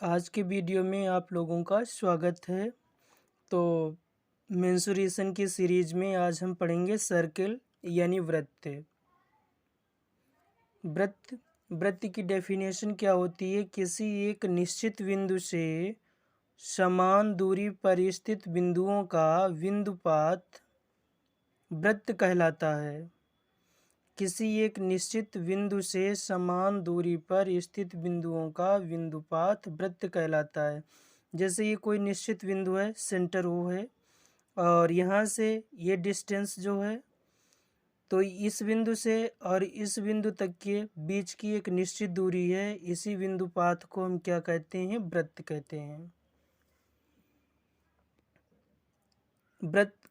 आज के वीडियो में आप लोगों का स्वागत है। तो मेंसुरेशन की सीरीज में आज हम पढ़ेंगे सर्किल यानी वृत्त। वृत्त की डेफिनेशन क्या होती है? किसी एक निश्चित बिंदु से समान दूरी पर स्थित बिंदुओं का बिंदुपात वृत्त कहलाता है। किसी एक निश्चित बिंदु से समान दूरी पर स्थित बिंदुओं का बिंदुपात वृत्त कहलाता है। जैसे ये कोई निश्चित बिंदु है, सेंटर O है और यहाँ से ये डिस्टेंस जो है, तो इस बिंदु से और इस बिंदु तक के बीच की एक निश्चित दूरी है। इसी बिंदुपात को हम क्या कहते हैं? वृत्त कहते हैं।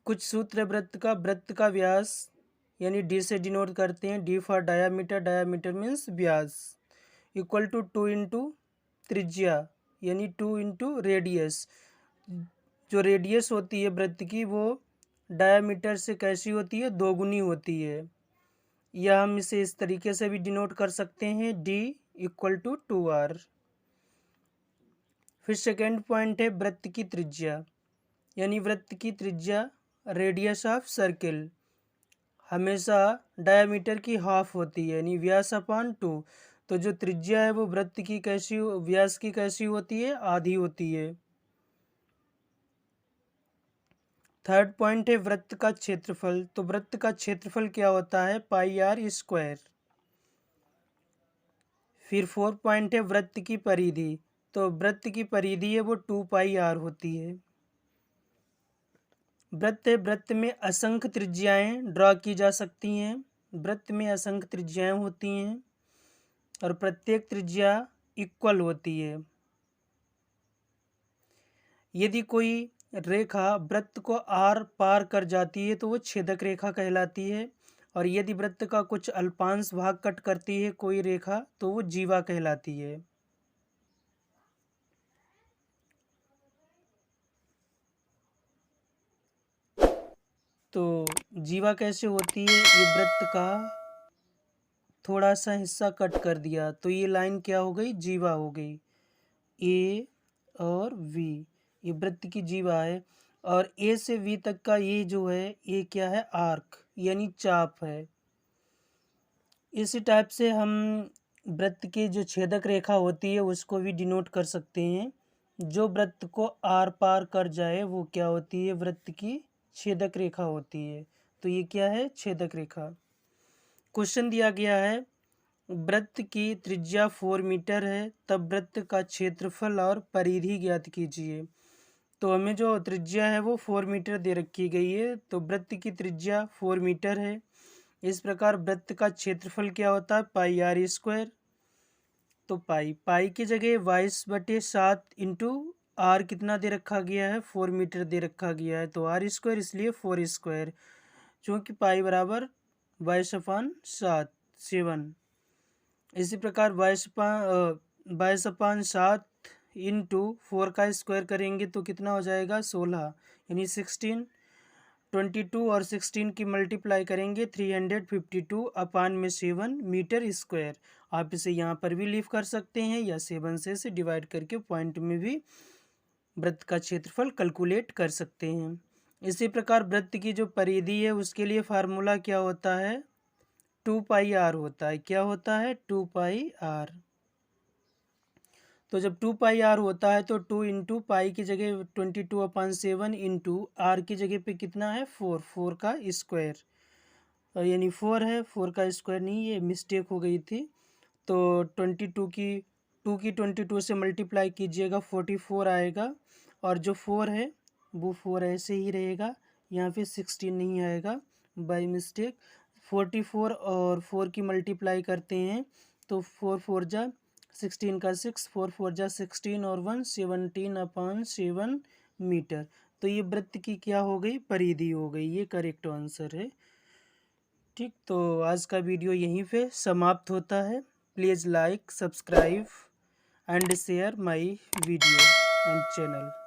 कुछ सूत्र वृत्त का व्यास यानी डी से डिनोट करते हैं। D for diameter, diameter means व्यास, इक्वल टू 2 इंटू त्रिज्या यानी 2 इंटू रेडियस। जो रेडियस होती है वृत्त की वो डायामीटर से कैसी होती है? दोगुनी होती है। या हम इसे इस तरीके से भी डिनोट कर सकते हैं, डी इक्वल टू 2r। फिर सेकेंड पॉइंट है वृत्त की त्रिज्या, यानी वृत्त की त्रिज्या रेडियस ऑफ सर्किल हमेशा डायमीटर की हाफ होती है, यानी व्यास अपॉन 2। तो जो त्रिज्या है वो वृत्त की कैसी, व्यास की कैसी होती है? आधी होती है। थर्ड पॉइंट है वृत्त का क्षेत्रफल। तो वृत्त का क्षेत्रफल क्या होता है? पाई आर स्क्वायर। फिर फोर्थ पॉइंट है वृत्त की परिधि। तो वृत्त की परिधि है वो 2 पाई आर होती है। वृत्त में असंख्य त्रिज्याएं ड्रॉ की जा सकती हैं। वृत्त में असंख्य त्रिज्याएं होती हैं और प्रत्येक त्रिज्या इक्वल होती है। यदि कोई रेखा वृत्त को आर पार कर जाती है तो वो छेदक रेखा कहलाती है, और यदि वृत्त का कुछ अल्पांश भाग कट करती है कोई रेखा तो वो जीवा कहलाती है। तो जीवा कैसे होती है? ये वृत्त का थोड़ा सा हिस्सा कट कर दिया तो ये लाइन क्या हो गई? जीवा हो गई। ए और वी ये वृत्त की जीवा है, और ए से वी तक का ये जो है ये क्या है? आर्क यानी चाप है। इसी टाइप से हम वृत्त की जो छेदक रेखा होती है उसको भी डिनोट कर सकते हैं। जो वृत्त को आर पार कर जाए वो क्या होती है? वृत्त की छेदक रेखा होती है। तो ये क्या है? छेदक रेखा। क्वेश्चन दिया गया है वृत्त की त्रिज्या 4 मीटर है, तब वृत्त का क्षेत्रफल और परिधि ज्ञात कीजिए। तो हमें जो त्रिज्या है वो 4 मीटर दे रखी गई है, तो वृत्त की त्रिज्या 4 मीटर है। इस प्रकार वृत्त का क्षेत्रफल क्या होता है? पाई आर स्क्वायर। तो पाई की जगह 22/7 इंटू आर कितना दे रखा गया है? 4 मीटर दे रखा गया है, तो आर स्क्वायर इसलिए 4 स्क्वायर, चूँकि पाई बराबर 22/7 7। इसी प्रकार 22/7 इंटू 4 का स्क्वायर करेंगे तो कितना हो जाएगा? 16, यानी 16। 22 और 16 की मल्टीप्लाई करेंगे 352 अपान में 7 मीटर स्क्वायर। आप इसे यहाँ पर भी लीव कर सकते हैं या 7 से इसे डिवाइड करके पॉइंट में भी वृत्त का क्षेत्रफल कैलकुलेट कर सकते हैं। इसी प्रकार वृत्त की जो परिधि है उसके लिए फार्मूला क्या होता है? 2 पाई आर होता है। क्या होता है? 2 पाई आर। तो जब 2 पाई आर होता है तो 2 इंटू पाई की जगह 22/7 इंटू आर की जगह पे कितना है? 4 का स्क्वायर, यानी 4 है, 4 का स्क्वायर नहीं, ये मिस्टेक हो गई थी। तो 2 की 22 से मल्टीप्लाई कीजिएगा 44 आएगा, और जो 4 है वो 4 ऐसे ही रहेगा, यहाँ पे 16 नहीं आएगा बाय मिस्टेक। 44 और 4 की मल्टीप्लाई करते हैं तो 4 4 जा 16 का 6, 4 4 जा 16 और 1 17/7 मीटर। तो ये वृत्त की क्या हो गई? परिधि हो गई। ये करेक्ट आंसर है। ठीक, तो आज का वीडियो यहीं पे समाप्त होता है। Please like, subscribe and share my video and channel.